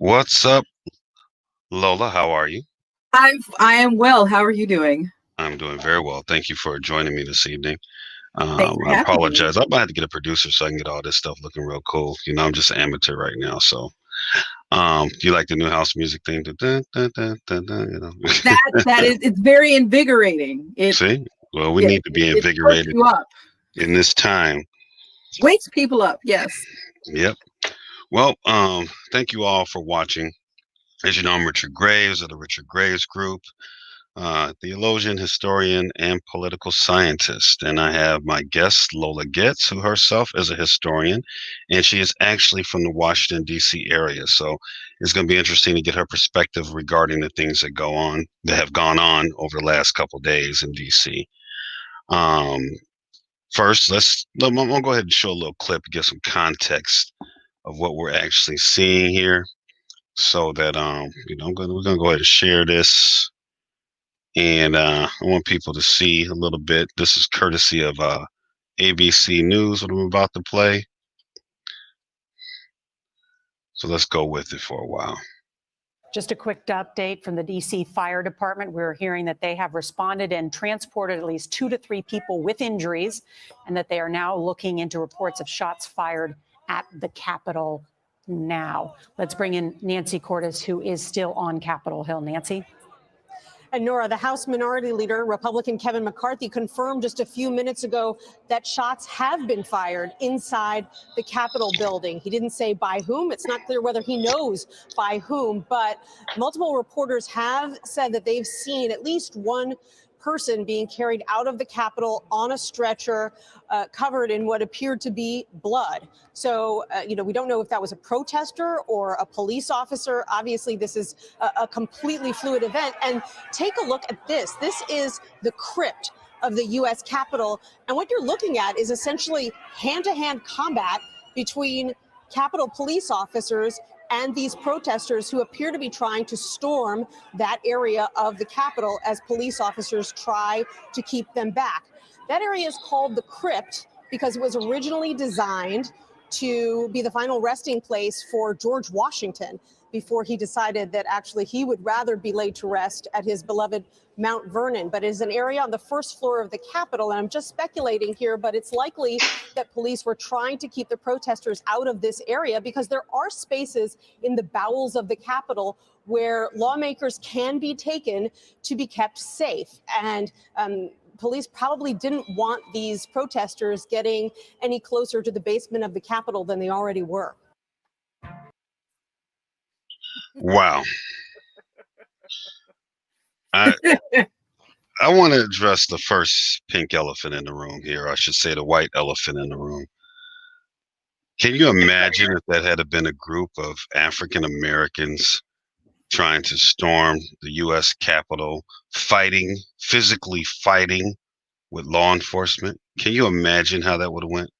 What's up, Lola? How are you? I am well. How are you doing? I'm doing very well. Thank you for joining me this evening. Thanks for I having me. apologize. I might have to get a producer so I can get all this stuff looking real cool. I'm just an amateur right now. So, do you like the new house music thing? Dun, dun, dun, dun, dun, That is it's very invigorating. It See? Well, we yeah, need to be it perks invigorated you up, in this time. wakes people up. Yes. Yep. Well, thank you all for watching. As you know, I'm Richard Graves of the Richard Graves Group. Theologian, historian, and political scientist. And I have my guest, Lola Gets, who herself is a historian, and she is actually from the Washington, D.C. area. So it's going to be interesting to get her perspective regarding the things that have gone on over the last couple of days in D.C. Um, First, I'm going to go ahead and show a little clip to get some context of what we're actually seeing here so that, we're going to go ahead and share this. And I want people to see a little bit. This is courtesy of ABC News, what I'm about to play. So let's go with it for a while. Just a quick update from the D.C. Fire Department. We're hearing that they have responded and transported at least 2 to 3 people with injuries, and that they are now looking into reports of shots fired at the Capitol now. Let's bring in Nancy Cordes, who is still on Capitol Hill. Nancy? And Nora, the House Minority Leader, Republican Kevin McCarthy, confirmed just a few minutes ago that shots have been fired inside the Capitol building. He didn't say by whom. It's not clear whether he knows by whom, but multiple reporters have said that they've seen at least one person being carried out of the Capitol on a stretcher, covered in what appeared to be blood. So, we don't know if that was a protester or a police officer. Obviously, this is a completely fluid event. And take a look at this. This is the crypt of the U.S. Capitol. And what you're looking at is essentially hand-to-hand combat between Capitol police officers and these protesters who appear to be trying to storm that area of the Capitol as police officers try to keep them back. That area is called the Crypt because it was originally designed to be the final resting place for George Washington before he decided that actually he would rather be laid to rest at his beloved Mount Vernon. But it is an area on the first floor of the Capitol, and I'm just speculating here, but it's likely that police were trying to keep the protesters out of this area because there are spaces in the bowels of the Capitol where lawmakers can be taken to be kept safe. And police probably didn't want these protesters getting any closer to the basement of the Capitol than they already were. Wow. I want to address the first pink elephant in the room here. I should say the white elephant in the room. Can you imagine if that had been a group of African Americans trying to storm the U.S. Capitol, physically fighting with law enforcement? Can you imagine how that would have went?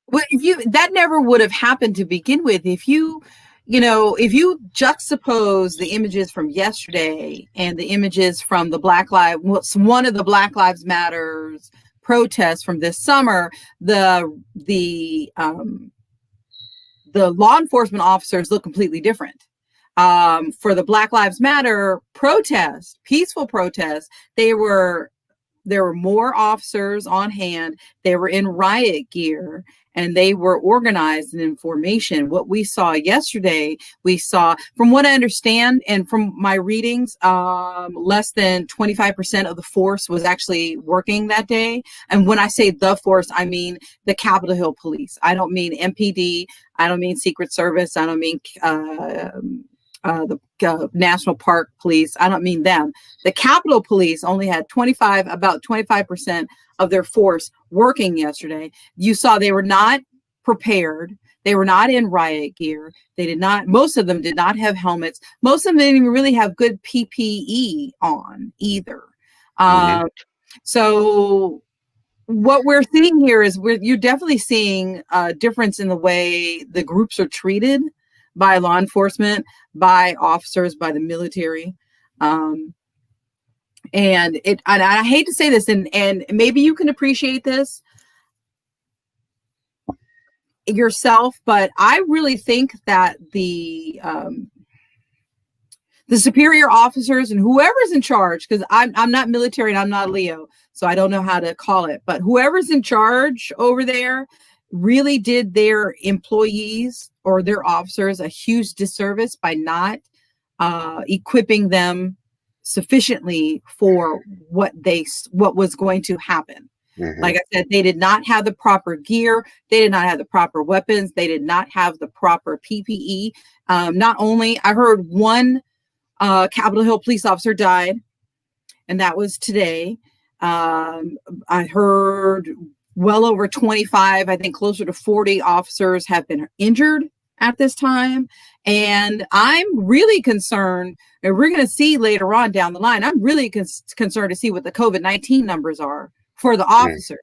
Well, that never would have happened to begin with. If you juxtapose the images from yesterday and the images from one of the Black Lives Matters protests from this summer, the law enforcement officers look completely different. For the Black Lives Matter protest, peaceful protest, there were more officers on hand. They were in riot gear and they were organized and in formation. What we saw yesterday, from what I understand and from my readings, less than 25% of the force was actually working that day. And when I say the force, I mean the Capitol Hill Police. I don't mean MPD. I don't mean Secret Service. I don't mean the National Park Police. I don't mean them. The Capitol Police only had about 25% of their force working yesterday. You saw they were not prepared. They were not in riot gear. Most of them did not have helmets. Most of them didn't even really have good PPE on either. So what we're seeing here is you're definitely seeing a difference in the way the groups are treated by law enforcement, by officers, by the military. And I hate to say this, and maybe you can appreciate this yourself, but I really think that the The superior officers and whoever's in charge, because I'm not military and I'm not Leo, so I don't know how to call it, but whoever's in charge over there really did their employees or their officers a huge disservice by not equipping them sufficiently for what was going to happen. Mhm. Like I said, they did not have the proper gear. They did not have the proper weapons. They did not have the proper PPE. Not only, I heard one Capitol Hill police officer died, and that was today. I heard well over 25, I think closer to 40 officers have been injured at this time. And I'm really concerned, and we're going to see later on down the line, I'm really concerned to see what the COVID-19 numbers are for the officers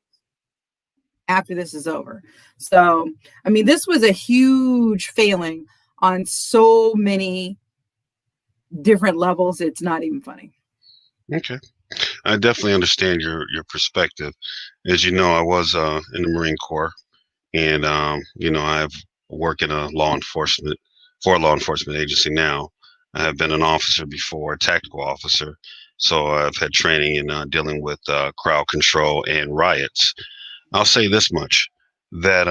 after this is over. So, I mean, this was a huge failing on so many different levels. It's not even funny. Okay. I definitely understand your perspective. As you know, I was in the Marine Corps, and I've worked in a law enforcement agency now. I have been an officer before, a tactical officer, so I've had training in dealing with crowd control and riots. I'll say this much, that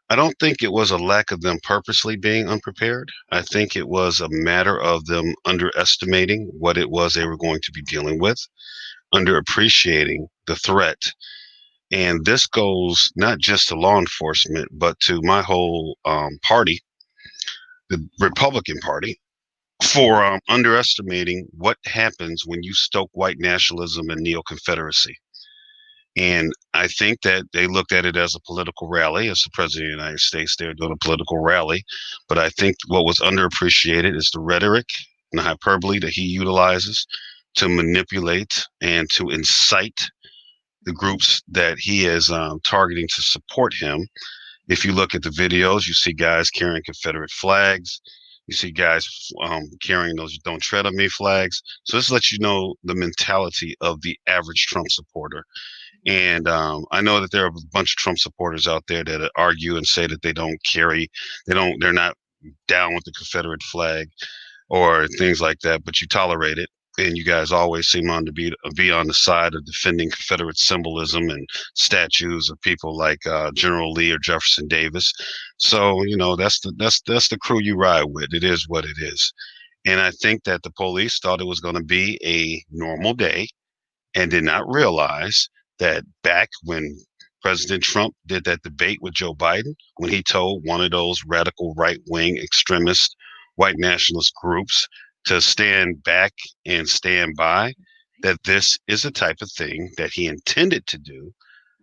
I don't think it was a lack of them purposely being unprepared. I think it was a matter of them underestimating what it was they were going to be dealing with, underappreciating the threat. And this goes not just to law enforcement, but to my whole party, the Republican Party, for underestimating what happens when you stoke white nationalism and neo-Confederacy. And I think that they looked at it as a political rally. As the president of the United States, they're doing a political rally. But I think what was underappreciated is the rhetoric and the hyperbole that he utilizes to manipulate and to incite the groups that he is targeting to support him. If you look at the videos, you see guys carrying Confederate flags. You see guys carrying those "Don't Tread on Me" flags. So this lets you know the mentality of the average Trump supporter. And I know that there are a bunch of Trump supporters out there that argue and say that they're not down with the Confederate flag or things like that, but you tolerate it. And you guys always seem to be on the side of defending Confederate symbolism and statues of people like General Lee or Jefferson Davis. So that's the crew you ride with. It is what it is. And I think that the police thought it was going to be a normal day and did not realize that back when President Trump did that debate with Joe Biden, when he told one of those radical right-wing extremist white nationalist groups to stand back and stand by, that this is a type of thing that he intended to do.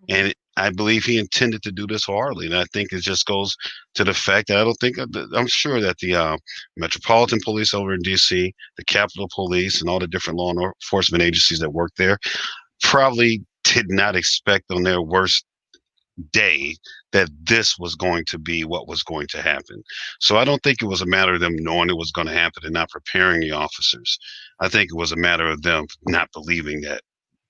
And I believe he intended to do this hardly. And I think it just goes to the fact that I'm sure that the Metropolitan Police over in D.C., the Capitol Police, and all the different law enforcement agencies that work there probably did not expect on their worst day that this was going to be what was going to happen. So I don't think it was a matter of them knowing it was going to happen and not preparing the officers. I think it was a matter of them not believing that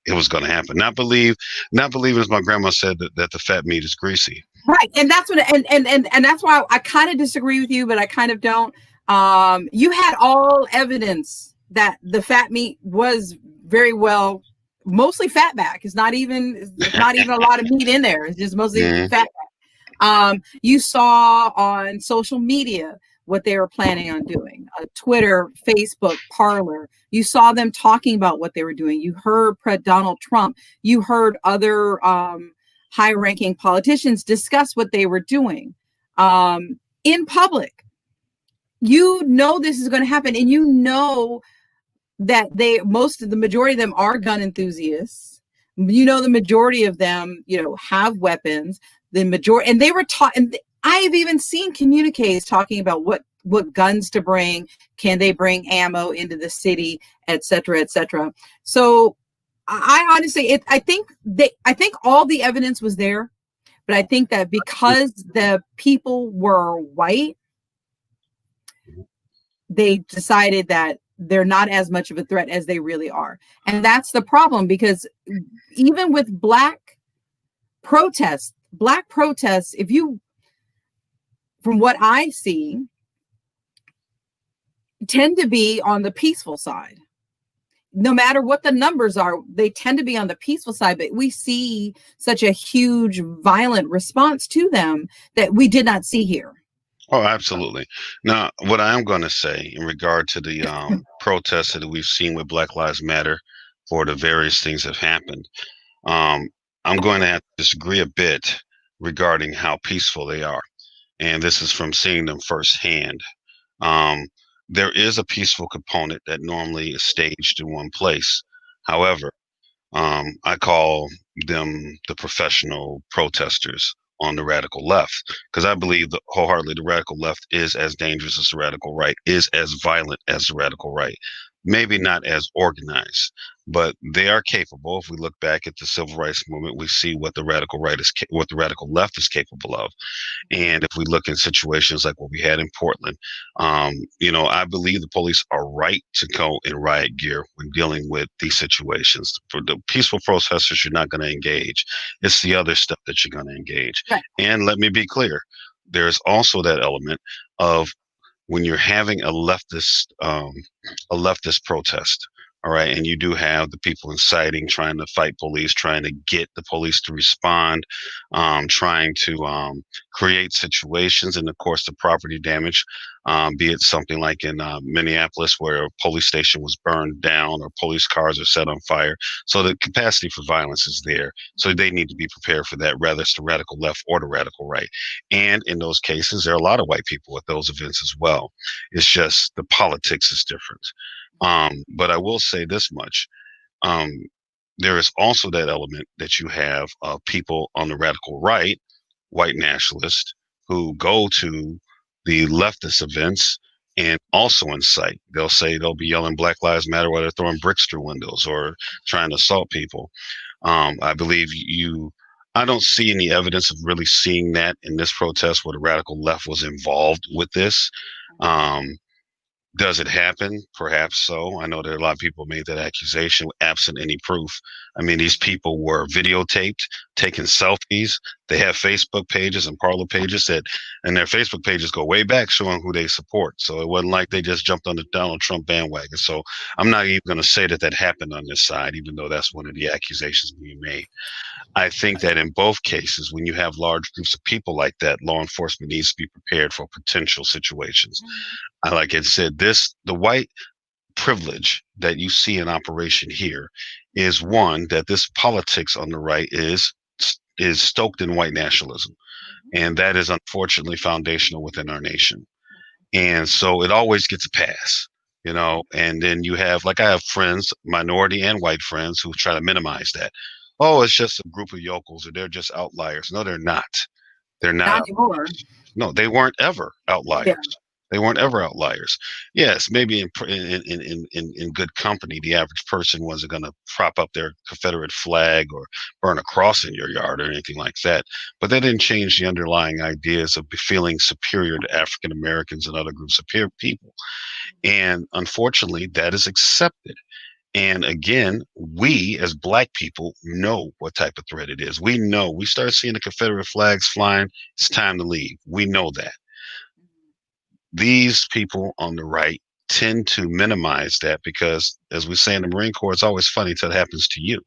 it was going to happen. Not believing, as my grandma said, that the fat meat is greasy. Right. And that's what, and that's why I kind of disagree with you, but I kind of don't. You had all evidence that the fat meat was very well, mostly fat back. It's not even a lot of meat in there. It's just mostly fat back. You saw on social media what they were planning on doing, Twitter, Facebook, Parler. You saw them talking about what they were doing. You heard Donald Trump. You heard other high-ranking politicians discuss what they were doing in public. You know this is going to happen, and you know that the majority of them are gun enthusiasts. You know, the majority of them, have weapons. The majority, and they were taught, and I've even seen communiques talking about what guns to bring. Can they bring ammo into the city, et cetera, et cetera. So I honestly, I think all the evidence was there, but I think that because the people were white, they decided that they're not as much of a threat as they really are. And that's the problem, because even with black protests, from what I see, tend to be on the peaceful side. No matter what the numbers are, they tend to be on the peaceful side, but we see such a huge violent response to them that we did not see here. Oh, absolutely. Now, what I am going to say in regard to the protests that we've seen with Black Lives Matter for the various things that have happened, um, I'm going to have to disagree a bit regarding how peaceful they are. And this is from seeing them firsthand. Um, there is a peaceful component that normally is staged in one place. However, I call them the professional protesters on the radical left, because I believe that wholeheartedly the radical left is as dangerous as the radical right, is as violent as the radical right. Maybe not as organized, but they are capable. If we look back at the civil rights movement, we see what the radical right is, what the radical left is capable of. And if we look in situations like what we had in Portland, I believe the police are right to go in riot gear when dealing with these situations. For the peaceful protesters, you're not going to engage. It's the other stuff that you're going to engage. Right. And let me be clear, there's also that element of when you're having a leftist protest. All right. And you do have the people inciting, trying to fight police, trying to get the police to respond, trying to create situations. And of course, the property damage, be it something like in Minneapolis where a police station was burned down or police cars are set on fire. So the capacity for violence is there. So they need to be prepared for that, whether it's the radical left or the radical right. And in those cases, there are a lot of white people at those events as well. It's just the politics is different. But I will say this much. There is also that element that you have people on the radical right, white nationalists, who go to the leftist events and also incite. They'll say they'll be yelling Black Lives Matter while they're throwing bricks through windows or trying to assault people. I believe I don't see any evidence of really seeing that in this protest where the radical left was involved with this. Does it happen? Perhaps so. I know there are a lot of people made that accusation absent any proof. I mean, these people were videotaped, taking selfies. They have Facebook pages and Parler pages and their Facebook pages go way back showing who they support. So it wasn't like they just jumped on the Donald Trump bandwagon. So I'm not even going to say that happened on this side, even though that's one of the accusations being made. I think that in both cases, when you have large groups of people like that, law enforcement needs to be prepared for potential situations. Like I said, the white privilege that you see in operation here is one that this politics on the right is stoked in white nationalism. And that is unfortunately foundational within our nation. And so it always gets a pass, and then you have, like I have friends, minority and white friends, who try to minimize that. Oh, it's just a group of yokels or they're just outliers. No, they're not. They're not anymore. No, they weren't ever outliers. Yeah. They weren't ever outliers. Yes, maybe in good company, the average person wasn't going to prop up their Confederate flag or burn a cross in your yard or anything like that. But that didn't change the underlying ideas of feeling superior to African Americans and other groups of people. And unfortunately, that is accepted. And again, we as Black people know what type of threat it is. We know. We start seeing the Confederate flags flying, it's time to leave. We know that. These people on the right tend to minimize that because, as we say in the Marine Corps, it's always funny until it happens to you.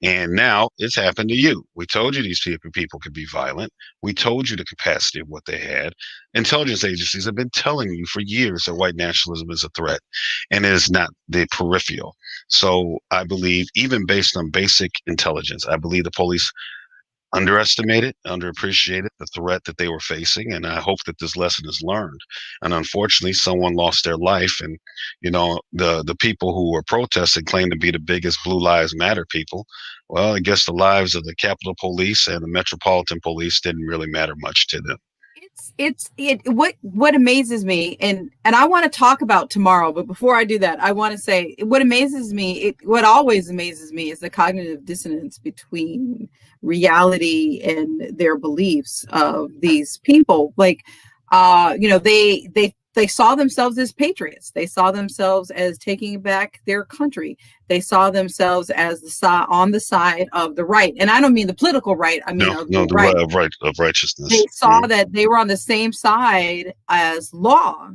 And now it's happened to you. We told you these people could be violent. We told you the capacity of what they had. Intelligence agencies have been telling you for years that white nationalism is a threat, and it is not the peripheral. So I believe, even based on basic intelligence, I believe the police underestimated, underappreciated the threat that they were facing. And I hope that this lesson is learned. And unfortunately, someone lost their life. And, the people who were protesting claimed to be the biggest Blue Lives Matter people. Well, I guess the lives of the Capitol Police and the Metropolitan Police didn't really matter much to them. What amazes me, and I want to talk about tomorrow, but before I do that, I want to say what always amazes me is the cognitive dissonance between reality and their beliefs of these people. Like, they saw themselves as patriots. They saw themselves as taking back their country. They saw themselves as on the side of the right. And I don't mean the political right. I mean the right of righteousness. They saw that they were on the same side as law.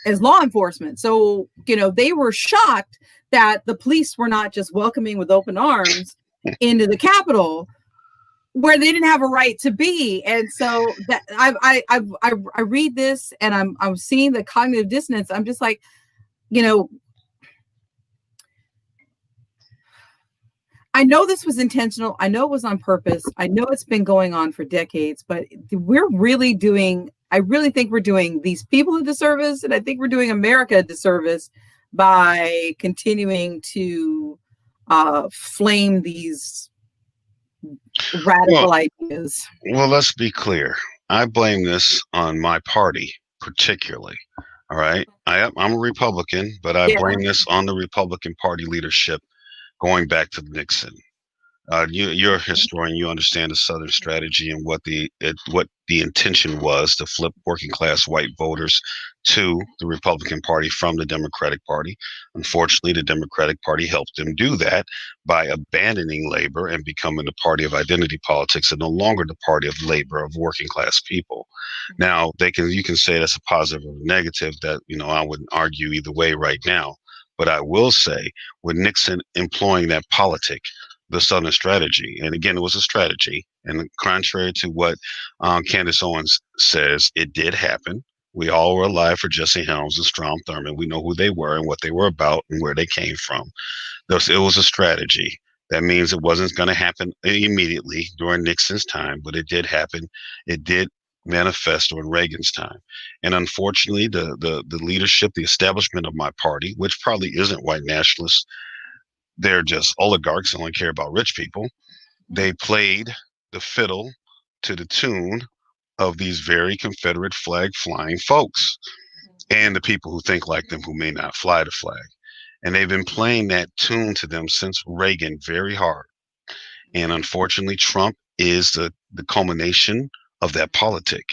as law enforcement. So, they were shocked that the police were not just welcoming with open arms into the Capitol, where they didn't have a right to be. And so that I read this and I'm seeing the cognitive dissonance. I'm just like, I know this was intentional. I know it was on purpose. I know it's been going on for decades, but I really think we're doing these people a disservice, and I think we're doing America a disservice by continuing to flame these radical ideas. Well, let's be clear. I blame this on my party particularly. All right. I'm a Republican, but I blame this on the Republican Party leadership going back to Nixon. You're a historian. You understand the Southern strategy and what the intention was to flip working class white voters to the Republican Party from the Democratic Party. Unfortunately, the Democratic Party helped them do that by abandoning labor and becoming the party of identity politics and no longer the party of labor, of working class people. Now, you can say that's a positive or negative. That I wouldn't argue either way right now. But I will say, with Nixon employing that politic, the Southern strategy, and again, it was a strategy, and contrary to what Candace Owens says, it did happen. We all were alive for Jesse Helms and Strom Thurmond. We know who they were and what they were about and where they came from. It was a strategy. That means it wasn't going to happen immediately during Nixon's time, but it did happen. It did manifest during Reagan's time. And unfortunately, the leadership, the establishment of my party, which probably isn't white nationalists, they're just oligarchs and only care about rich people. They played the fiddle to the tune of these very Confederate flag flying folks and the people who think like them, who may not fly the flag. And they've been playing that tune to them since Reagan very hard. And unfortunately, Trump is the culmination of that politic.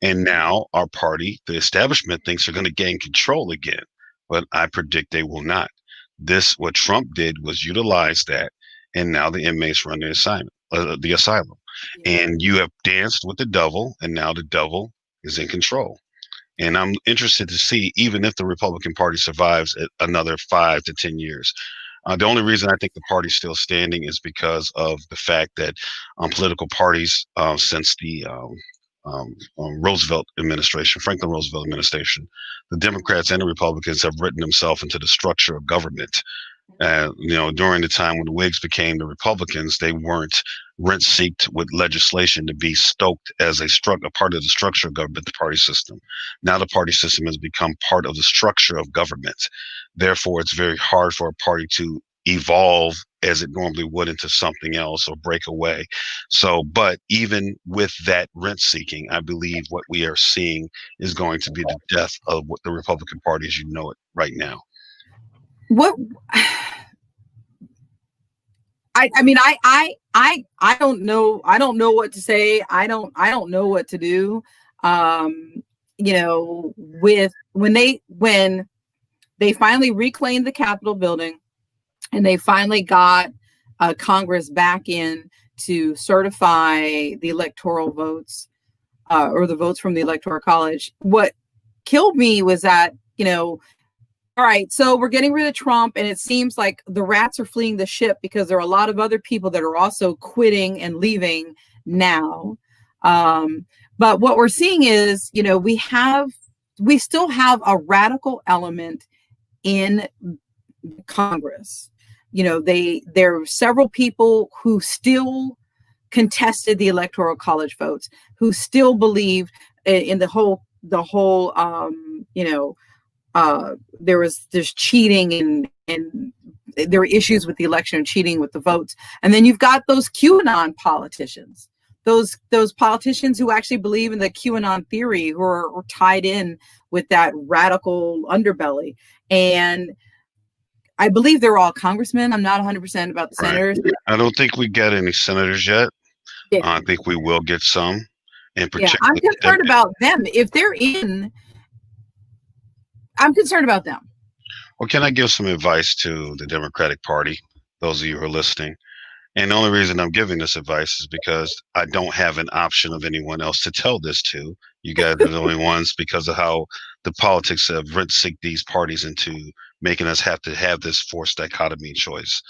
And now our party, the establishment, thinks they're going to gain control again, but I predict they will not. What Trump did was utilize that, and now the inmates run the asylum. And you have danced with the devil, and now the devil is in control. And I'm interested to see, even if the Republican Party survives another 5 to 10 years. The only reason I think the party's still standing is because of the fact that political parties since the Roosevelt administration, Franklin Roosevelt administration, the Democrats and the Republicans have written themselves into the structure of government. During the time when the Whigs became the Republicans, they weren't rent-seeked with legislation to be stoked as a part of the structure of government, the party system. Now the party system has become part of the structure of government. Therefore, it's very hard for a party to evolve as it normally would into something else or break away. But even with that rent seeking, I believe what we are seeing is going to be the death of what the Republican Party as you know it right now. What I don't know. I don't know what to say. I don't know what to do. When they finally reclaimed the Capitol building, and they finally got Congress back in to certify the electoral votes or the votes from the Electoral College. What killed me was that, all right, so we're getting rid of Trump, and it seems like the rats are fleeing the ship because there are a lot of other people that are also quitting and leaving now. But what we're seeing is, we still have a radical element in Congress. There are several people who still contested the Electoral College votes, who still believed in there's cheating and there were issues with the election and cheating with the votes. And then you've got those QAnon politicians, those politicians who actually believe in the QAnon theory, who are tied in with that radical underbelly. And I believe they're all congressmen. I'm not 100% about the senators. I don't think we get any senators yet. Yeah. I think we will get some. In particular, I'm concerned about them. If they're in, I'm concerned about them. Well, can I give some advice to the Democratic Party, those of you who are listening? And the only reason I'm giving this advice is because I don't have an option of anyone else to tell this to. You guys are the only ones, because of how the politics have rent-seeked these parties into making us have to have this forced dichotomy choice.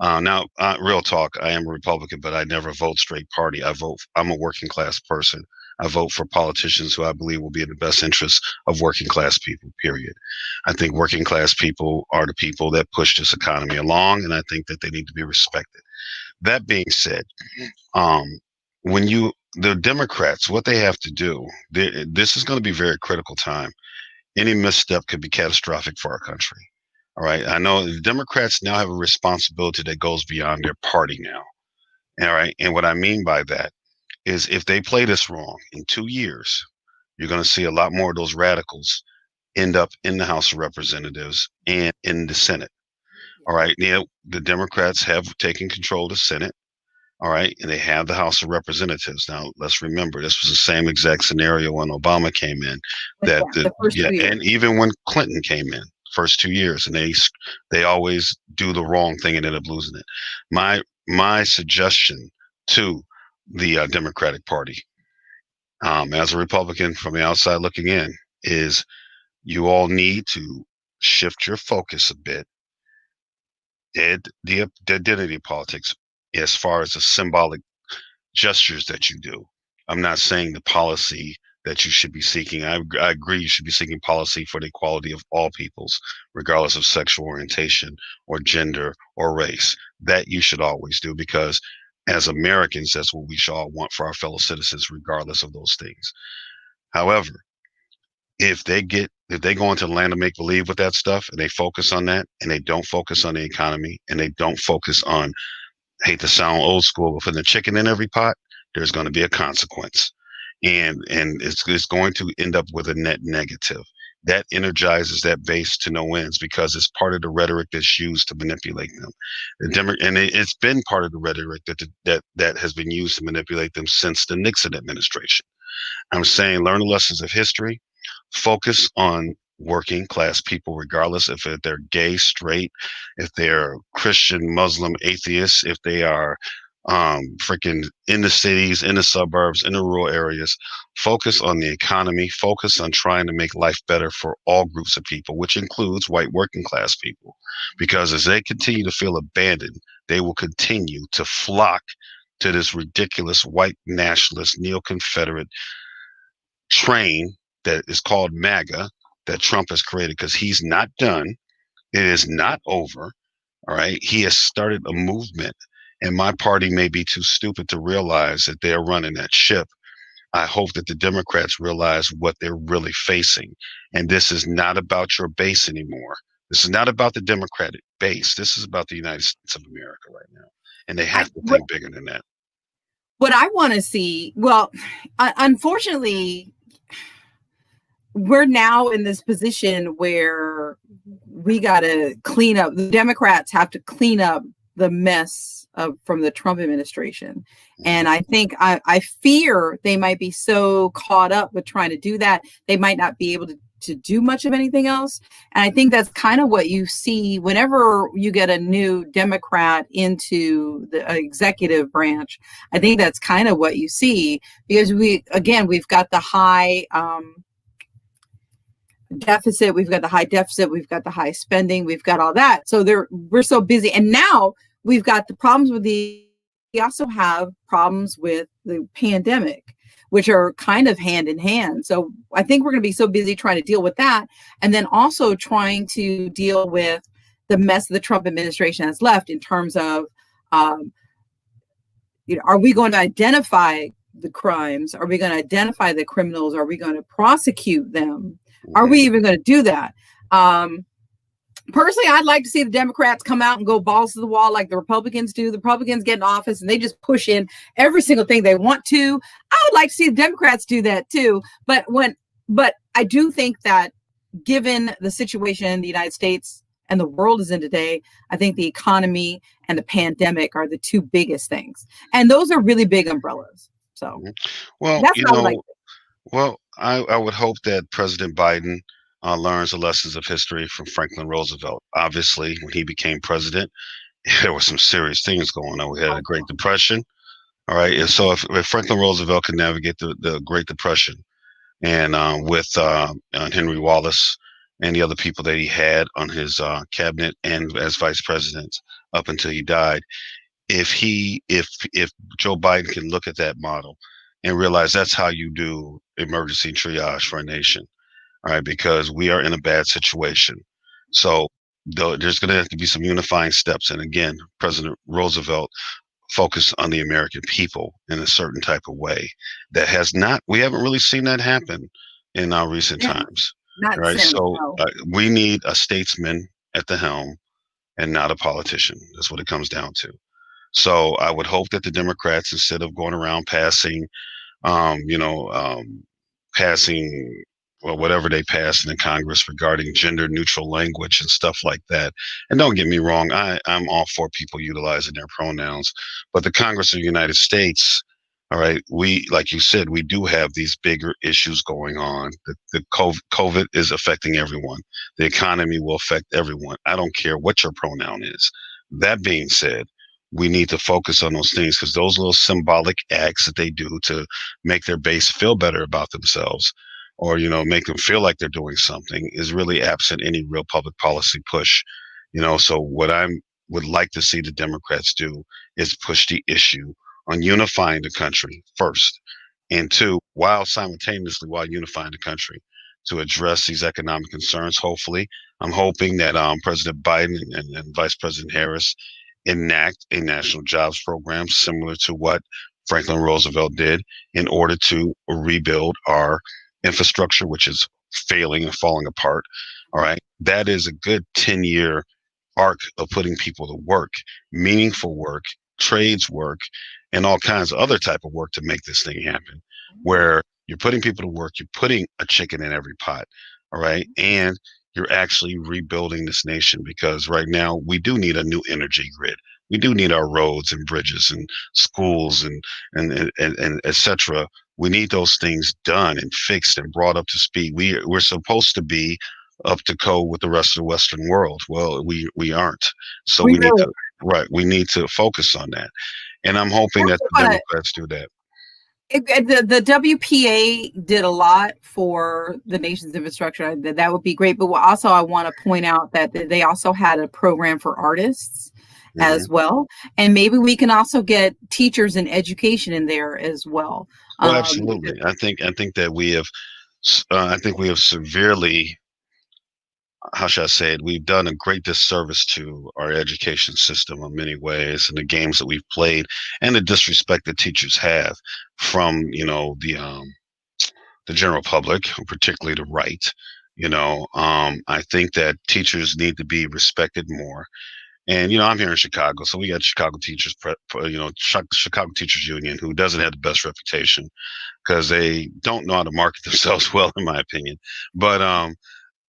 Now, real talk, I am a Republican, but I never vote straight party. I'm a working class person. I vote for politicians who I believe will be in the best interest of working class people, period. I think working class people are the people that push this economy along, and I think that they need to be respected. That being said, um, the Democrats, what they have to do, this is going to be a very critical time. Any misstep could be catastrophic for our country. All right. I know the Democrats now have a responsibility that goes beyond their party now. All right. And what I mean by that is if they play this wrong in 2 years, you're going to see a lot more of those radicals end up in the House of Representatives and in the Senate. All right. Now, the Democrats have taken control of the Senate. All right. And they have the House of Representatives. Now, let's remember, this was the same exact scenario when Obama came in. And even when Clinton came in, first 2 years, and they always do the wrong thing and end up losing it. My suggestion to the Democratic Party, as a Republican from the outside looking in, is you all need to shift your focus a bit. The identity politics, as far as the symbolic gestures that you do. I'm not saying the policy that you should be seeking. I agree you should be seeking policy for the equality of all peoples, regardless of sexual orientation or gender or race. That you should always do, because as Americans, that's what we should all want for our fellow citizens, regardless of those things. However, if they go into the land of make believe with that stuff and they focus on that and they don't focus on the economy and they don't focus on, I hate to sound old school, but putting the chicken in every pot, there's going to be a consequence. And it's going to end up with a net negative. That energizes that base to no ends because it's part of the rhetoric that's used to manipulate them. It's been part of the rhetoric that has been used to manipulate them since the Nixon administration. I'm saying learn the lessons of history, focus on working class people, regardless if they're gay, straight, if they're Christian, Muslim, atheists, if they are freaking in the cities, in the suburbs, in the rural areas. Focus on the economy, focus on trying to make life better for all groups of people, which includes white working class people. Because as they continue to feel abandoned, they will continue to flock to this ridiculous white nationalist neo-Confederate train that is called MAGA that Trump has created, because he's not done. It is not over. All right. He has started a movement, and my party may be too stupid to realize that they're running that ship. I hope that the Democrats realize what they're really facing. And this is not about your base anymore. This is not about the Democratic base. This is about the United States of America right now. And they have to think bigger than that. What I want to see, well, unfortunately, we're now in this position where we got to clean up. The Democrats have to clean up the mess from the Trump administration. And I think I fear they might be so caught up with trying to do that, they might not be able to do much of anything else. And I think that's kind of what you see whenever you get a new Democrat into the executive branch. I think that's kind of what you see, because we've got the high deficit, we've got the high deficit, we've got the high spending, we've got all that. So we're so busy. And now we've got the problems with we also have problems with the pandemic, which are kind of hand in hand. So I think we're going to be so busy trying to deal with that, and then also trying to deal with the mess the Trump administration has left in terms of, are we going to identify the crimes? Are we going to identify the criminals? Are we going to prosecute them? Are we even going to do that? Personally, I'd like to see the Democrats come out and go balls to the wall like the Republicans do. The Republicans get in office and they just push in every single thing they want to. I would like to see the Democrats do that too. But I do think that given the situation the United States and the world is in today, I think the economy and the pandemic are the two biggest things. And those are really big umbrellas. So well, that's what I would like to do. Well, I would hope that President Biden learns the lessons of history from Franklin Roosevelt. Obviously, when he became president, there were some serious things going on. We had a Great Depression. All right. And so if Franklin Roosevelt could navigate the Great Depression, and with Henry Wallace and the other people that he had on his cabinet and as vice president up until he died. If Joe Biden can look at that model and realize that's how you do emergency triage for a nation, all right, because we are in a bad situation. So there's going to have to be some unifying steps. And again, President Roosevelt focused on the American people in a certain type of way that has not, we haven't really seen that happen in our recent Yeah, times. not Right. since. So No. we need a statesman at the helm and not a politician. That's what it comes down to. So I would hope that the Democrats, instead of going around passing um, you know, um, passing well, whatever they passed in the Congress regarding gender neutral language and stuff like that. And don't get me wrong, I'm all for people utilizing their pronouns, but the Congress of the United States, all right, we, like you said, we do have these bigger issues going on. The COVID is affecting everyone. The economy will affect everyone. I don't care what your pronoun is. That being said, we need to focus on those things because those little symbolic acts that they do to make their base feel better about themselves or make them feel like they're doing something is really absent any real public policy push. So what I would like to see the Democrats do is push the issue on unifying the country first, and two, while simultaneously while unifying the country, to address these economic concerns. Hopefully, I'm hoping that President Biden and Vice President Harris enact a national jobs program similar to what Franklin Roosevelt did in order to rebuild our infrastructure, which is failing and falling apart. All right. That is a good 10-year arc of putting people to work, meaningful work, trades work, and all kinds of other type of work to make this thing happen, where you're putting people to work, you're putting a chicken in every pot. All right. And you're actually rebuilding this nation because right now we do need a new energy grid. We do need our roads and bridges and schools and et cetera. We need those things done and fixed and brought up to speed. We're supposed to be up to code with the rest of the Western world. Well, we aren't. So We we need really to, right, we need to focus on that. And I'm hoping that the Democrats do that. The WPA did a lot for the nation's infrastructure. That would be great. But also, I want to point out that they also had a program for artists as well. And maybe we can also get teachers and education in there as well. Well, absolutely. I think that we have severely, how should I say it? We've done a great disservice to our education system in many ways, and the games that we've played, and the disrespect that teachers have from the general public, particularly the right. I think that teachers need to be respected more. And I'm here in Chicago, so we got Chicago Teachers, Chicago Teachers Union, who doesn't have the best reputation because they don't know how to market themselves well, in my opinion. But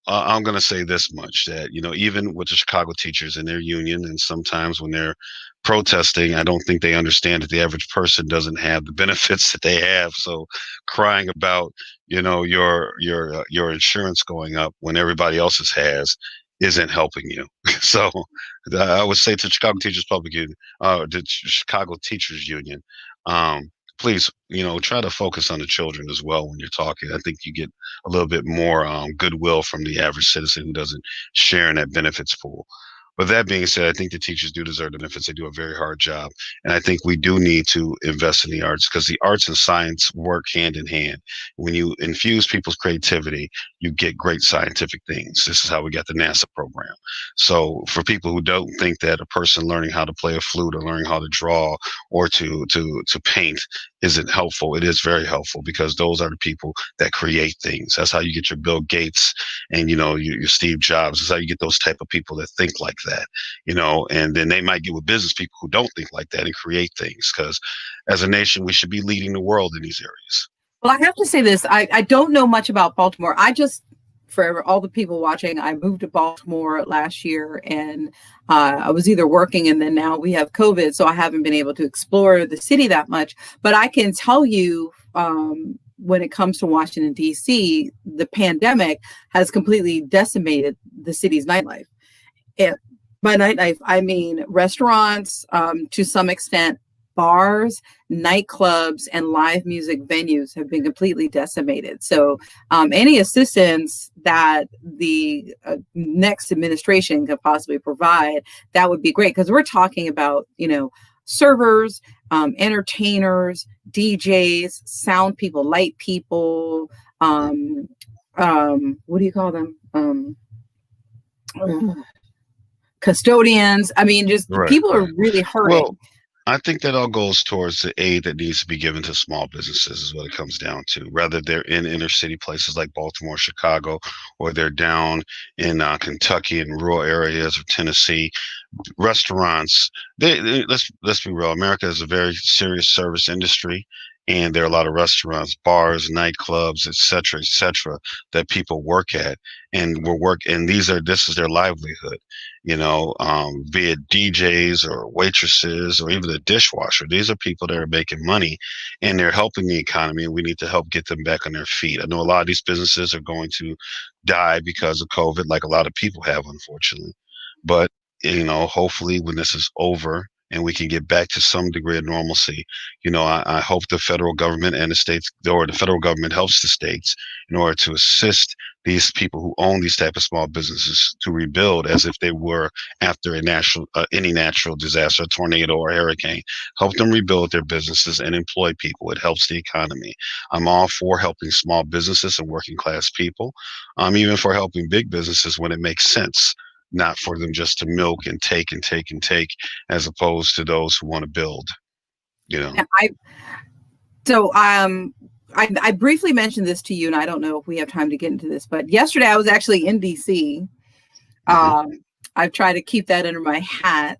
I'm going to say this much, that, even with the Chicago teachers and their union, and sometimes when they're protesting, I don't think they understand that the average person doesn't have the benefits that they have. So crying about, your insurance going up when everybody else's has isn't helping you. So I would say to Chicago Teachers Public Union, the Chicago Teachers Union, please, try to focus on the children as well when you're talking. I think you get a little bit more goodwill from the average citizen who doesn't share in that benefits pool. But that being said, I think the teachers do deserve the benefits. They do a very hard job. And I think we do need to invest in the arts because the arts and science work hand in hand. When you infuse people's creativity, you get great scientific things. This is how we got the NASA program. So for people who don't think that a person learning how to play a flute or learning how to draw or to paint isn't helpful, it is very helpful because those are the people that create things. That's how you get your Bill Gates and your Steve Jobs. That's how you get those type of people that think like that, and then they might get with business people who don't think like that and create things, because as a nation, we should be leading the world in these areas. Well, I have to say this. I don't know much about Baltimore. For all the people watching, I moved to Baltimore last year, and I was either working, and then now we have COVID, so I haven't been able to explore the city that much. But I can tell you, when it comes to Washington, D.C., the pandemic has completely decimated the city's nightlife. And by nightlife, I mean restaurants, to some extent, bars, nightclubs, and live music venues have been completely decimated. So any assistance that the next administration could possibly provide, that would be great, because we're talking about, servers, entertainers, DJs, sound people, light people, what do you call them? Custodians. I mean, just Right, people are right. really hurting. Well, I think that all goes towards the aid that needs to be given to small businesses is what it comes down to. Whether they're in inner city places like Baltimore, Chicago, or they're down in Kentucky and rural areas or Tennessee, restaurants. Let's be real. America is a very serious service industry, and there are a lot of restaurants, bars, nightclubs, et cetera, that people work at, and this is their livelihood. Be it DJs or waitresses or even a dishwasher. These are people that are making money, and they're helping the economy, and we need to help get them back on their feet. I know a lot of these businesses are going to die because of COVID, like a lot of people have, unfortunately. But hopefully when this is over and we can get back to some degree of normalcy, I hope the federal government and the states, or the federal government helps the states in order to assist these people who own these type of small businesses to rebuild as if they were after any natural disaster, a tornado or a hurricane. Help them rebuild their businesses and employ people. It helps the economy. I'm all for helping small businesses and working class people. I'm even for helping big businesses when it makes sense, not for them just to milk and take and take and take, as opposed to those who want to build. Yeah, I briefly mentioned this to you, and I don't know if we have time to get into this, but yesterday I was actually in DC. I've tried to keep that under my hat.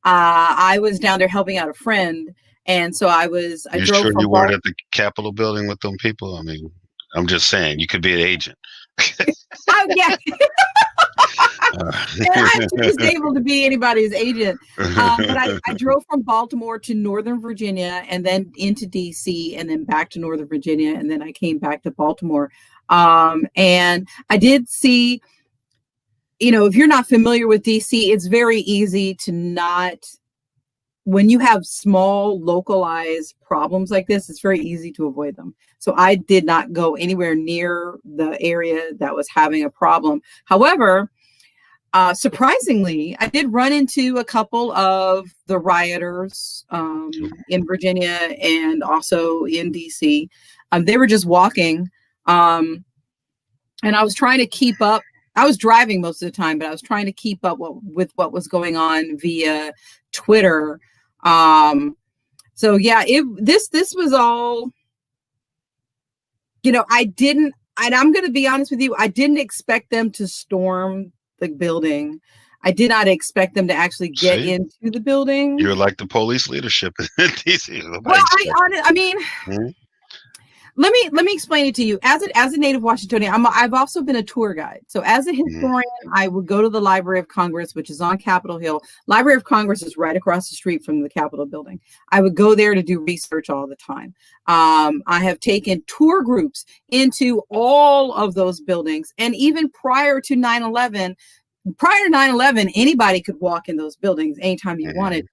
I was down there helping out a friend, and so I You drove sure from you weren't at the Capitol building with them people? I mean, I'm just saying, you could be an agent. Oh, yeah. And I was able to be anybody's agent. But I drove from Baltimore to Northern Virginia, and then into DC, and then back to Northern Virginia, and then I came back to Baltimore. And I did see, if you're not familiar with DC, it's very easy to not, when you have small localized problems like this, it's very easy to avoid them. So I did not go anywhere near the area that was having a problem. However, surprisingly, I did run into a couple of the rioters in Virginia and also in DC. They were just walking, and I was trying to keep up. I was driving most of the time, but I was trying to keep up with what was going on via Twitter. So yeah, this was all, I didn't, and I'm going to be honest with you, I didn't expect them to storm the building. I did not expect them to actually get into the building. You're like the police leadership in DC. Well, I mean, let me explain it to you. As a native Washingtonian, I've also been a tour guide. So as a historian, I would go to the Library of Congress, which is on Capitol Hill. Library of Congress is right across the street from the Capitol building. I would go there to do research all the time. I have taken tour groups into all of those buildings, and even prior to 9/11, anybody could walk in those buildings anytime you wanted.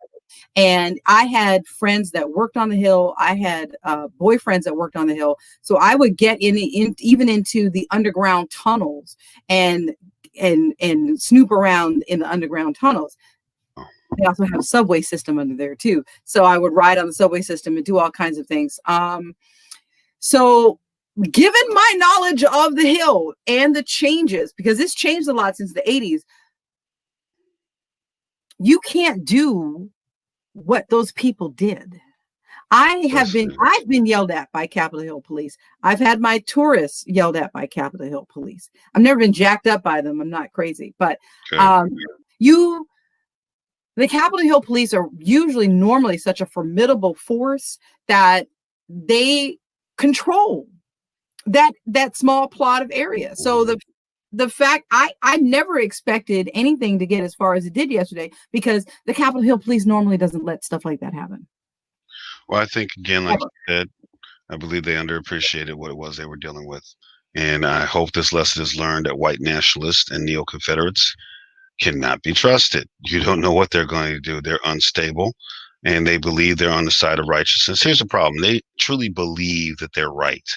And I had friends that worked on the Hill. I had boyfriends that worked on the Hill. So I would get even into the underground tunnels and snoop around in the underground tunnels. They also have a subway system under there too. So I would ride on the subway system and do all kinds of things. So given my knowledge of the Hill and the changes, because this changed a lot since the 80s, you can't do what those people did. I've been yelled at by Capitol Hill police. I've had my tourists yelled at by Capitol Hill police. I've never been jacked up by them. I'm not crazy, but the Capitol Hill police are normally such a formidable force that they control that small plot of area. So the fact I never expected anything to get as far as it did yesterday, because the Capitol Hill police normally doesn't let stuff like that happen. Well, I think, again, like you said, I believe they underappreciated what it was they were dealing with. And I hope this lesson is learned that white nationalists and neo-Confederates cannot be trusted. You don't know what they're going to do. They're unstable. and they believe they're on the side of righteousness. Here's the problem. They truly believe that they're right.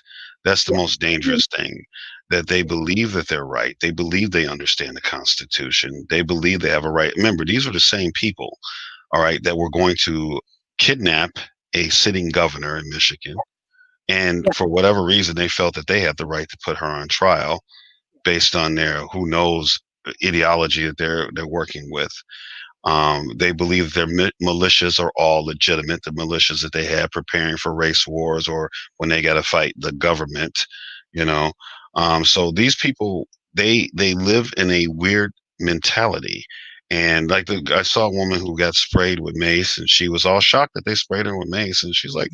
That's the most dangerous thing, that they believe that they're right. They believe they understand the Constitution. They believe they have a right. Remember, these are the same people, all right, that were going to kidnap a sitting governor in Michigan. And Yeah. for whatever reason, they felt that they had the right to put her on trial based on their who knows ideology that they're working with. They believe their militias are all legitimate, the militias that they have preparing for race wars or when they got to fight the government, you know. So these people, they live in a weird mentality. And like I saw a woman who got sprayed with mace, and she was all shocked that they sprayed her with mace. And she's like,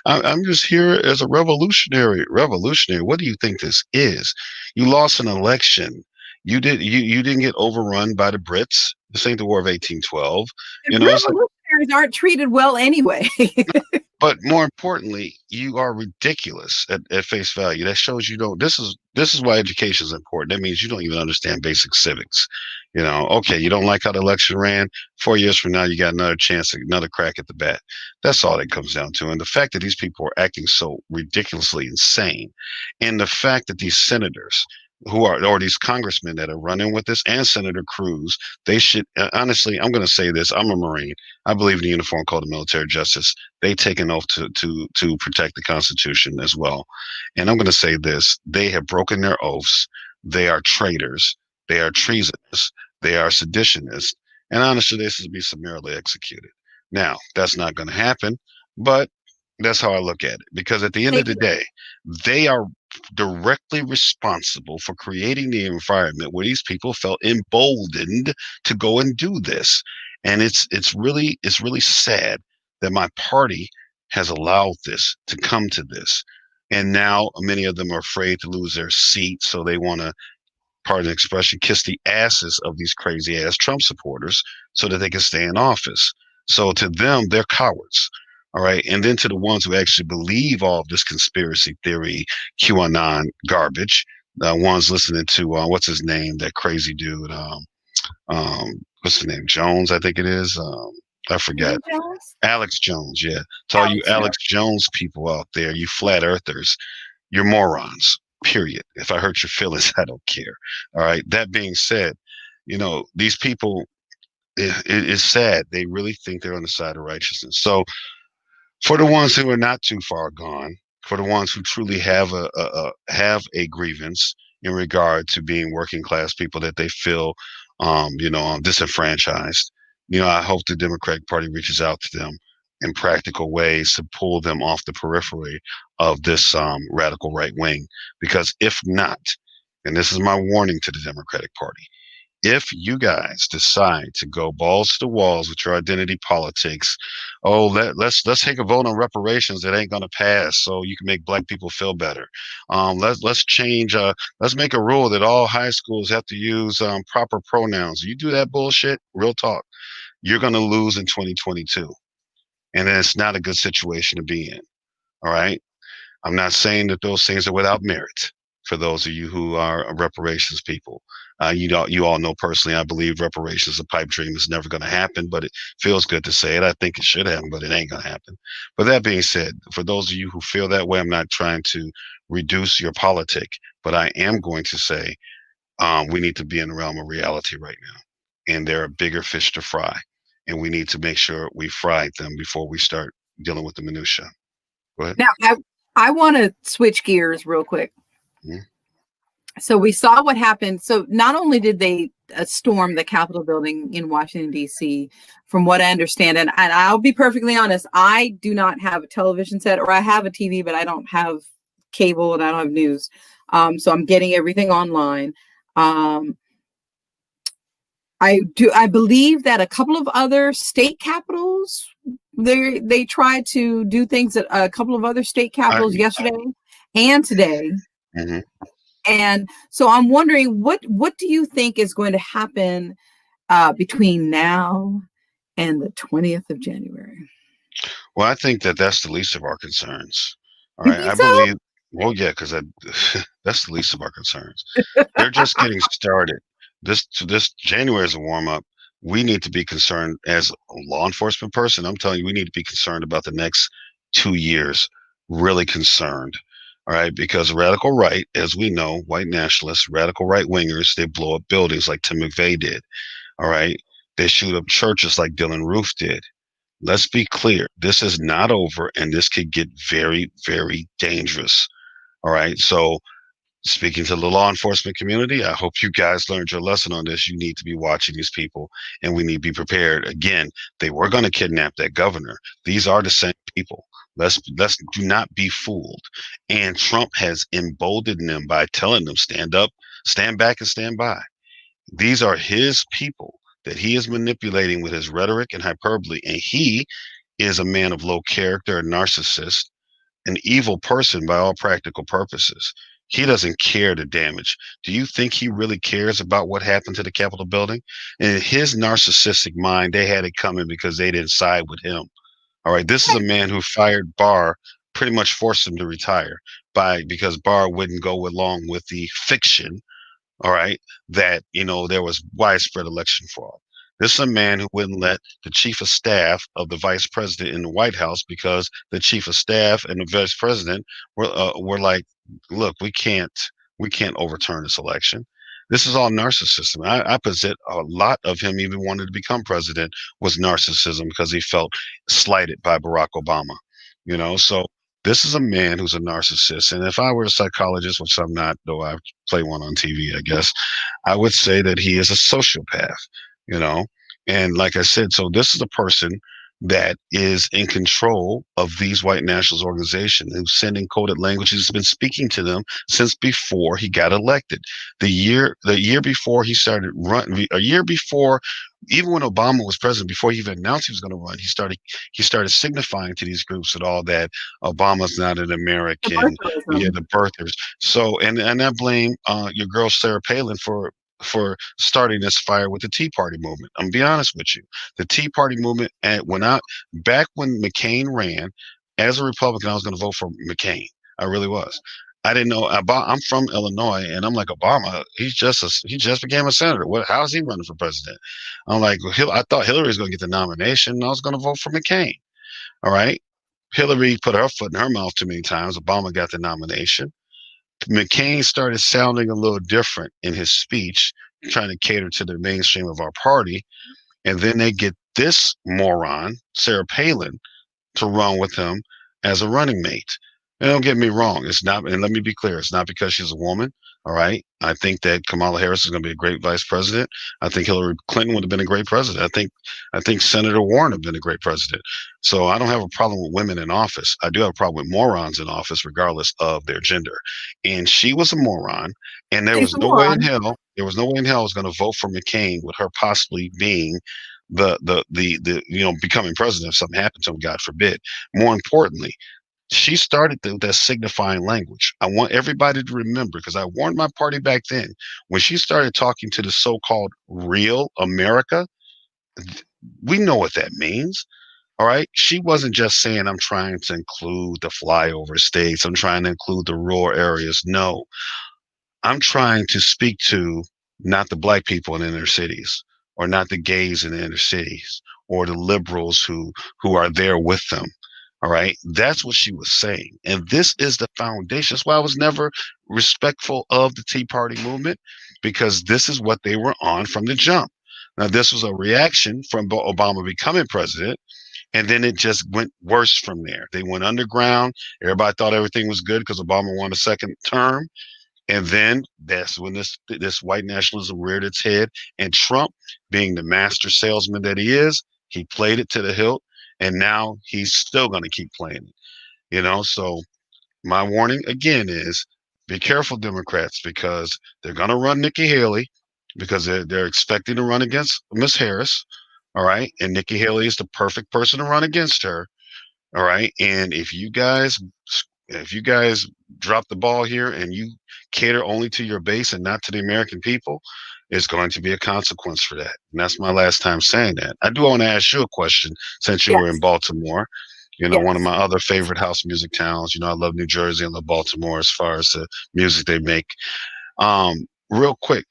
I'm just here as a revolutionary. Revolutionary? What do you think this is? You lost an election. You didn't get overrun by the Brits. This ain't the War of 1812. You know, it's like, Revolutionaries aren't treated well anyway. but more importantly, you are ridiculous at face value. That shows you don't. This is why education is important. That means you don't even understand basic civics. You know, okay, you don't like how the election ran. 4 years from now, you got another chance, another crack at the bat. That's all it comes down to. And the fact that these people are acting so ridiculously insane, and the fact that these senators or these congressmen that are running with this, and Senator Cruz, they should honestly. I'm going to say this. I'm a Marine. I believe in the Uniform Code of Military Justice. They take an oath to protect the Constitution as well. And I'm going to say this: they have broken their oaths. They are traitors. They are treasonous. They are seditionists. And honestly, they should be summarily executed. Now, that's not going to happen, but that's how I look at it. Because at the end of the day, they are directly responsible for creating the environment where these people felt emboldened to go and do this. And it's really sad that my party has allowed this to come to this. And now many of them are afraid to lose their seat, so they want to, pardon the expression, kiss the asses of these crazy ass Trump supporters so that they can stay in office. So to them, they're cowards. All right. And then to the ones who actually believe all of this conspiracy theory, QAnon garbage, ones listening to, what's his name, that crazy dude, what's his name, Jones, I think it is. I forget. Alex Jones. Yeah. To all you Alex Jones people out there, you flat earthers, you're morons. Period. If I hurt your feelings, I don't care. All right. That being said, you know, these people, it is sad. They really think they're on the side of righteousness. So for the ones who are not too far gone, for the ones who truly have a grievance in regard to being working class people that they feel, disenfranchised, you know, I hope the Democratic Party reaches out to them in practical ways to pull them off the periphery of this radical right wing. Because if not, and this is my warning to the Democratic Party, if you guys decide to go balls to the walls with your identity politics, let's take a vote on reparations that ain't gonna pass, so you can make black people feel better. Let's change. Let's make a rule that all high schools have to use proper pronouns. You do that bullshit, real talk, you're gonna lose in 2022, and then it's not a good situation to be in. All right. I'm not saying that those things are without merit. For those of you who are reparations people, you all know personally, I believe reparations, a pipe dream, is never going to happen, but it feels good to say it. I think it should happen, but it ain't going to happen. But that being said, for those of you who feel that way, I'm not trying to reduce your politic, but I am going to say we need to be in the realm of reality right now, and there are bigger fish to fry, and we need to make sure we fried them before we start dealing with the minutia. Go ahead. Now, I want to switch gears real quick. Mm-hmm. So we saw what happened. So not only did they storm the Capitol building in Washington, D.C., from what I understand, and I'll be perfectly honest, I do not have a television set, or I have a TV, but I don't have cable and I don't have news. So I'm getting everything online. I believe that a couple of other state capitals, they tried to do things at a couple of other state capitals yesterday and today. Mm-hmm. And so I'm wondering, what do you think is going to happen between now and the 20th of January? Well, I think that's the least of our concerns. All right. I believe, well, yeah, because that's the least of our concerns. They're just getting started. This January is a warm up. we need to be concerned as a law enforcement person. I'm telling you, we need to be concerned about the next 2 years, really concerned. All right, because radical right, as we know, white nationalists, radical right wingers, they blow up buildings like Tim McVeigh did. All right, they shoot up churches like Dylan Roof did. Let's be clear, this is not over, and this could get very, very dangerous. All right, so speaking to the law enforcement community, I hope you guys learned your lesson on this. You need to be watching these people, and we need to be prepared. Again, they were going to kidnap that governor. These are the same people. Let's do not be fooled. And Trump has emboldened them by telling them, stand up, stand back, and stand by. These are his people that he is manipulating with his rhetoric and hyperbole, and he is a man of low character, a narcissist, an evil person by all practical purposes. He doesn't care to damage. Do you think he really cares about what happened to the Capitol building? In his narcissistic mind, they had it coming because they didn't side with him. All right, this is a man who fired Barr, pretty much forced him to retire because Barr wouldn't go along with the fiction, all right, that, there was widespread election fraud. This is a man who wouldn't let the chief of staff of the vice president in the White House, because the chief of staff and the vice president were like, look, we can't overturn this election. This is all narcissism. I posit a lot of him even wanted to become president was narcissism, because he felt slighted by Barack Obama. So this is a man who's a narcissist. And if I were a psychologist, which I'm not, though I play one on TV, I guess, I would say that he is a sociopath, you know? And like I said, so this is a person that is in control of these white nationalist organizations, who's sending coded languages, has been speaking to them since before he got elected. The year before he started running, a year before, even when Obama was president, before he even announced he was going to run, he started signifying to these groups and all that Obama's not an American, the birthers. So, and I blame your girl Sarah Palin for starting this fire with the Tea Party movement. I'm gonna be honest with you. The Tea Party movement, and back when McCain ran, as a Republican, I was going to vote for McCain. I really was. I didn't know. I'm from Illinois, and I'm like, Obama, he just became a senator. How is he running for president? I'm like, I thought Hillary was going to get the nomination, and I was going to vote for McCain. All right. Hillary put her foot in her mouth too many times. Obama got the nomination. McCain started sounding a little different in his speech, trying to cater to the mainstream of our party. And then they get this moron, Sarah Palin, to run with him as a running mate. And don't get me wrong, it's not, and let me be clear, it's not because she's a woman. All right. I think that Kamala Harris is going to be a great vice president. I think Hillary Clinton would have been a great president. I think Senator Warren would have been a great president. So I don't have a problem with women in office. I do have a problem with morons in office, regardless of their gender. And she was a moron, and there was no way in hell I was going to vote for McCain with her possibly being the becoming president if something happened to him, God forbid. More importantly, she started that signifying language. I want everybody to remember, because I warned my party back then, when she started talking to the so-called real America, we know what that means. All right. She wasn't just saying, I'm trying to include the flyover states, I'm trying to include the rural areas. No, I'm trying to speak to not the black people in inner cities, or not the gays in the inner cities, or the liberals who are there with them. All right. That's what she was saying. And this is the foundation. That's why I was never respectful of the Tea Party movement, because this is what they were on from the jump. Now, this was a reaction from Obama becoming president, and then it just went worse from there. They went underground. Everybody thought everything was good because Obama won a second term. And then that's when this white nationalism reared its head. And Trump, being the master salesman that he is, he played it to the hilt. And now he's still going to keep playing it. So my warning again is, be careful, Democrats, because they're going to run Nikki Haley, because they're expecting to run against Miss Harris. All right. And Nikki Haley is the perfect person to run against her. All right. And if you guys drop the ball here and you cater only to your base and not to the American people, it's going to be a consequence for that. And that's my last time saying that. I do want to ask you a question, since you were in Baltimore, one of my other favorite house music towns. I love New Jersey and love Baltimore as far as the music they make. Real quick,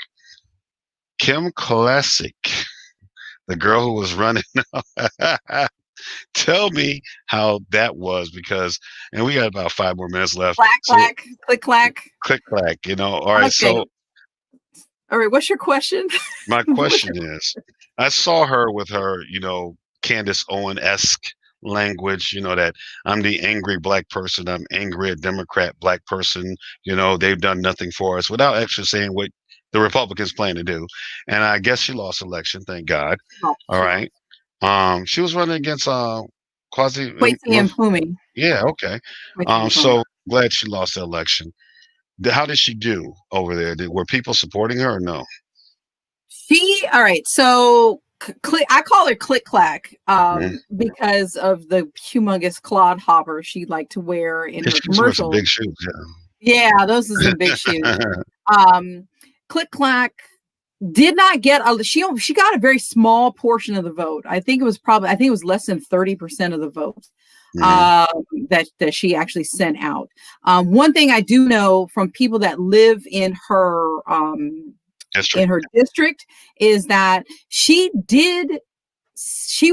Kim Classic, the girl who was running. Tell me how that was, because, and we got about 5 more minutes left. Clack, So clack, click, clack. click, clack, all right. Okay. So all right, what's your question? my question is, I saw her with her, Candace Owen-esque language, that I'm the angry black person. I'm angry at Democrat black person. They've done nothing for us, without actually saying what the Republicans plan to do. And I guess she lost election. Thank God. Oh, All right. She was running against Quasi. Kwesi and Pluming. Yeah. Okay. So glad she lost the election. How did she do over there? Were people supporting her or no? All right. So I call her Click Clack because of the humongous clod hopper she liked to wear in her commercials. Big shoes. Yeah, those are some big shoes. Click Clack did not get she got a very small portion of the vote. I think it was less than 30% of the vote that she actually sent out. One thing I do know from people that live in her district is that she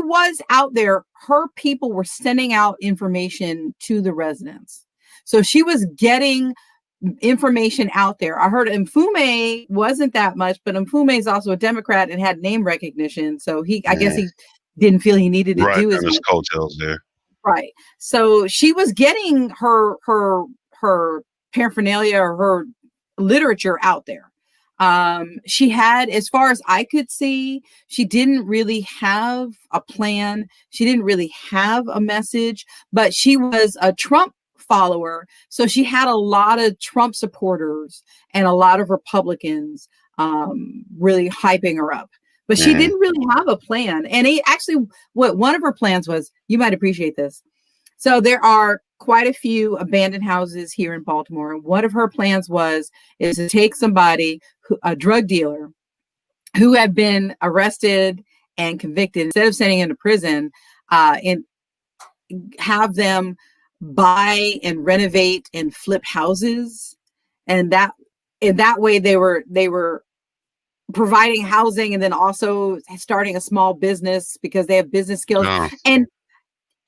was out there. Her people were sending out information to the residents, so she was getting information out there. I heard Mfume wasn't that much, but Mfume is also a Democrat and had name recognition, so I guess he didn't feel he needed to do his coattails there. Right. So she was getting her paraphernalia or her literature out there. She had, as far as I could see, she didn't really have a plan. She didn't really have a message, but she was a Trump follower. So she had a lot of Trump supporters and a lot of Republicans really hyping her up. But she didn't really have a plan. And one of her plans was, you might appreciate this. So there are quite a few abandoned houses here in Baltimore. And one of her plans is to take somebody, a drug dealer, who had been arrested and convicted, instead of sending him to prison, and have them buy and renovate and flip houses. And that way they were providing housing and then also starting a small business because they have business skills. And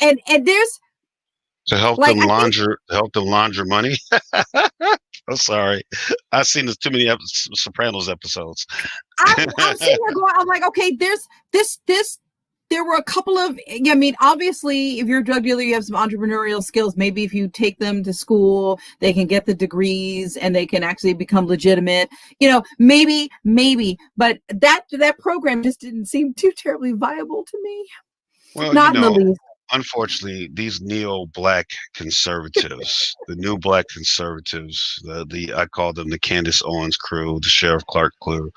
there's to help them launder money. I'm sorry, I've seen too many Sopranos episodes. I'm sitting there going, I'm like, okay, there's this. There were a couple of, I mean, obviously, if you're a drug dealer, you have some entrepreneurial skills. Maybe if you take them to school, they can get the degrees and they can actually become legitimate. Maybe, but that program just didn't seem too terribly viable to me. Well, not in the least. Unfortunately, these neo-black conservatives, the new black conservatives, I call them the Candace Owens crew, the Sheriff Clark crew.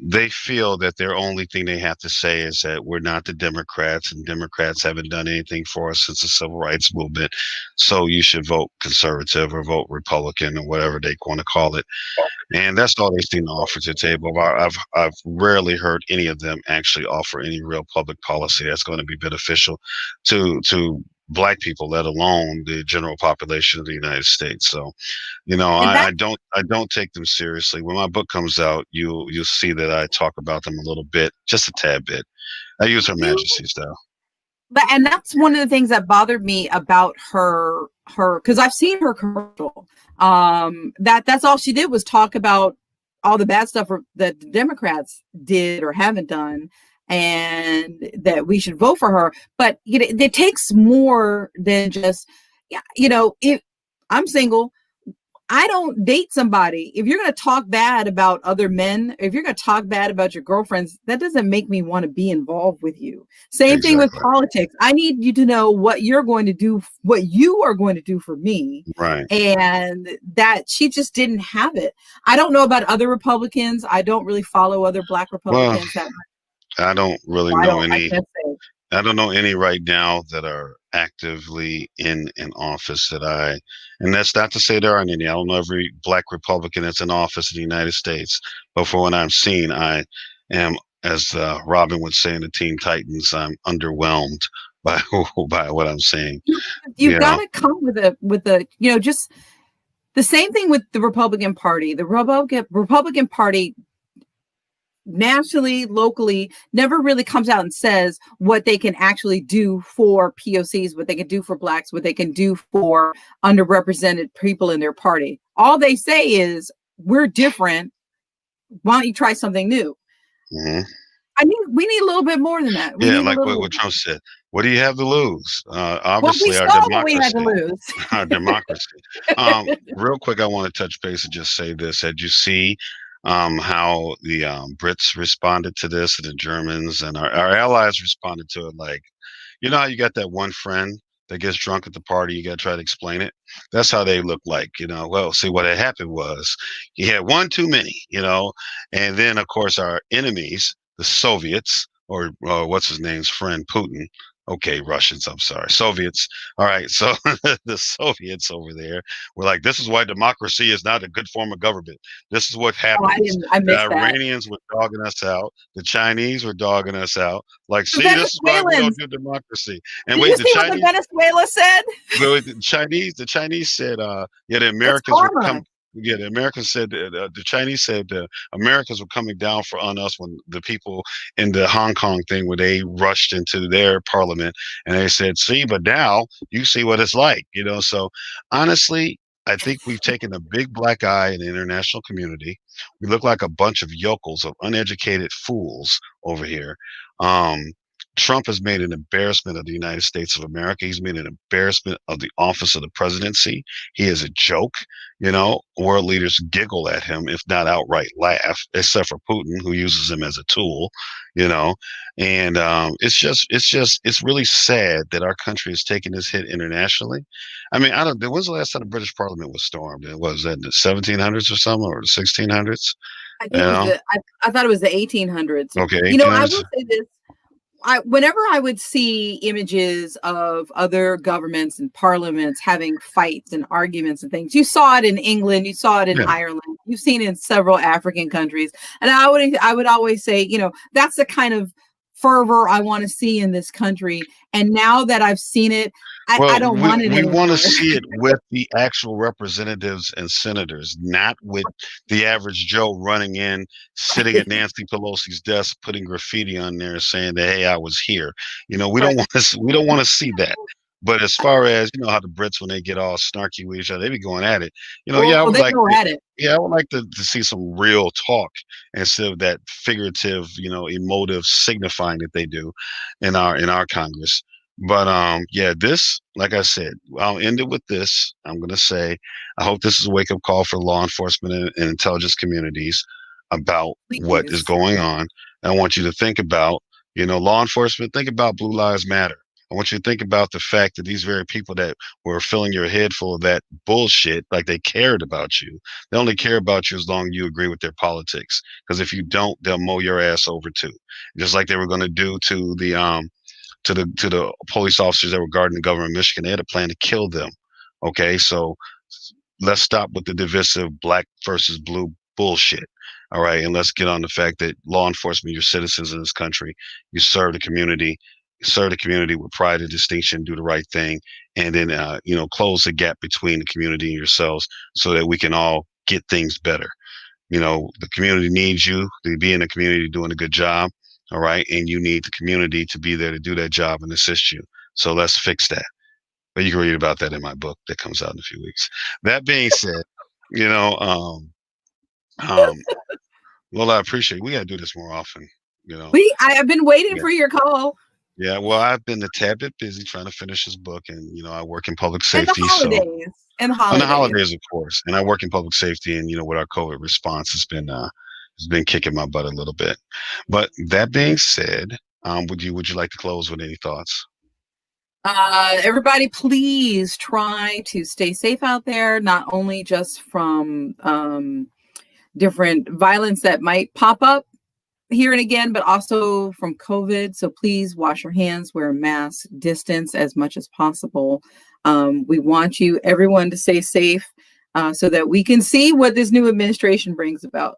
They feel that their only thing they have to say is that we're not the Democrats, and Democrats haven't done anything for us since the Civil Rights Movement. So you should vote conservative or vote Republican or whatever they want to call it. And that's all they seem to offer to the table. I've rarely heard any of them actually offer any real public policy that's going to be beneficial to Black people, let alone the general population of the United States. So, I don't take them seriously. When my book comes out, you'll see that I talk about them a little bit, just a tad bit. I use Her Majesty style. And that's one of the things that bothered me about her, because I've seen her commercial. That's all she did was talk about all the bad stuff that the Democrats did or haven't done, and that we should vote for her. But it takes more than just, if I'm single, I don't date somebody. If you're going to talk bad about other men, if you're going to talk bad about your girlfriends, that doesn't make me want to be involved with you. Same thing with politics. I need you to know what you are going to do for me. Right. And that she just didn't have it. I don't know about other Republicans. I don't really follow other Black Republicans that much. I don't really know any. I don't know any right now that are actively in an office and that's not to say there aren't any. I don't know every Black Republican that's in office in the United States, but for what I'm seeing, I am, as Robin would say in the Teen Titans, I'm underwhelmed by what I'm seeing. You've got to come with a just the same thing with the Republican Party. The Republican Party nationally, locally, never really comes out and says what they can actually do for POCs, what they can do for Blacks, what they can do for underrepresented people in their party. All they say is, we're different. Why don't you try something new? Mm-hmm. I mean, we need a little bit more than that. We Yeah, need a like little. what Trump said. What do you have to lose? Well, we Obviously, our saw what we had to democracy. lose. Our democracy. Real quick, I want to touch base and just say this. Did you see how the Brits responded to this, and the Germans and our allies responded to it? Like, you know how you got that one friend that gets drunk at the party, you got to try to explain it? That's how they look like, Well, see, what had happened was you had one too many, and then, of course, our enemies, the Soviets, or what's his name's friend, Putin. Okay, Russians, I'm sorry. Soviets. All right, so the Soviets over there were like, this is why democracy is not a good form of government. This is what happens. I The missed that. Iranians were dogging us out. The Chinese were dogging us out. Like, The see, this is why we don't Venezuelans. do democracy. And Did wait, you the see what the Chinese, Venezuela said? the Chinese said, yeah, the It's Americans were karma. coming. Yeah, the Americans said, the Chinese said the Americans were coming down on us when the people in the Hong Kong thing, where they rushed into their parliament, and they said, see, but now you see what it's like, So honestly, I think we've taken a big black eye in the international community. We look like a bunch of yokels, of uneducated fools over here. Trump has made an embarrassment of the United States of America. He's made an embarrassment of the office of the presidency. He is a joke. World leaders giggle at him, if not outright laugh, except for Putin, who uses him as a tool. And it's really sad that our country is taking this hit internationally. I mean, when was the last time the British Parliament was stormed? It was in the 1700s or something, or the 1600s. I think it was I thought it was the 1800s. Okay, I will say this. Whenever I would see images of other governments and parliaments having fights and arguments and things, you saw it in England, you saw it in Ireland, you've seen it in several African countries. And I would always say, that's the kind of fervor I want to see in this country. And now that I've seen it, I don't want it anymore. We want to see it with the actual representatives and senators, not with the average Joe running in, sitting at Nancy Pelosi's desk, putting graffiti on there saying that, hey, I was here. We don't want to see that. But as far as how the Brits, when they get all snarky with each other, they be going at it. I would like to see some real talk instead of that figurative, emotive signifying that they do in our Congress. But this, like I said, I'll end it with this. I'm going to say, I hope this is a wake-up call for law enforcement and intelligence communities about what is going on. I want you to think about, law enforcement, think about Blue Lives Matter. I want you to think about the fact that these very people that were filling your head full of that bullshit, like they cared about you. They only care about you as long as you agree with their politics. Because if you don't, they'll mow your ass over too. Just like they were going to do to the police officers that were guarding the governor of Michigan. They had a plan to kill them. Okay, so let's stop with the divisive black versus blue bullshit. All right, and let's get on the fact that law enforcement, you're citizens in this country. You serve the community. Serve the community with pride and distinction, do the right thing, and then close the gap between the community and yourselves so that we can all get things better. The community needs you to be in the community doing a good job, all right, and you need the community to be there to do that job and assist you. So let's fix that. But you can read about that in my book that comes out in a few weeks. That being said, Lola, I appreciate it. We gotta do this more often. I have been waiting for your call. Yeah, well, I've been a tad bit busy trying to finish this book, and I work in public safety. And the holidays, of course, and I work in public safety, and with our COVID response, it's been kicking my butt a little bit. But that being said, would you like to close with any thoughts? Everybody, please try to stay safe out there, not only just from different violence that might pop up here and again, but also from COVID. So please wash your hands, wear a mask, distance as much as possible. We want everyone to stay safe so that we can see what this new administration brings about.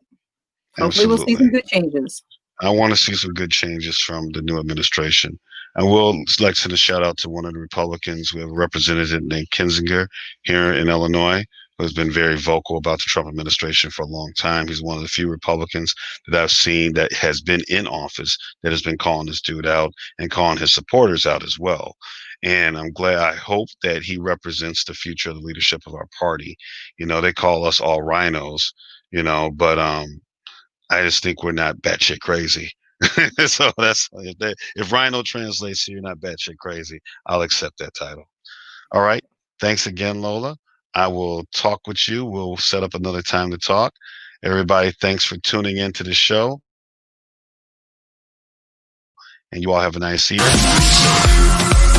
Hopefully we'll see some good changes. I want to see some good changes from the new administration. I will like to send a shout out to one of the Republicans. We have a representative named Kinzinger here in Illinois, who has been very vocal about the Trump administration for a long time. He's one of the few Republicans that I've seen that has been in office that has been calling this dude out and calling his supporters out as well. And I'm glad, I hope that he represents the future of the leadership of our party. You know, they call us all rhinos, you know, but I just think we're not batshit crazy. So that's if rhino translates to you're not batshit crazy, I'll accept that title. All right. Thanks again, Lola. I will talk with you. We'll set up another time to talk. Everybody, thanks for tuning into the show. And you all have a nice evening.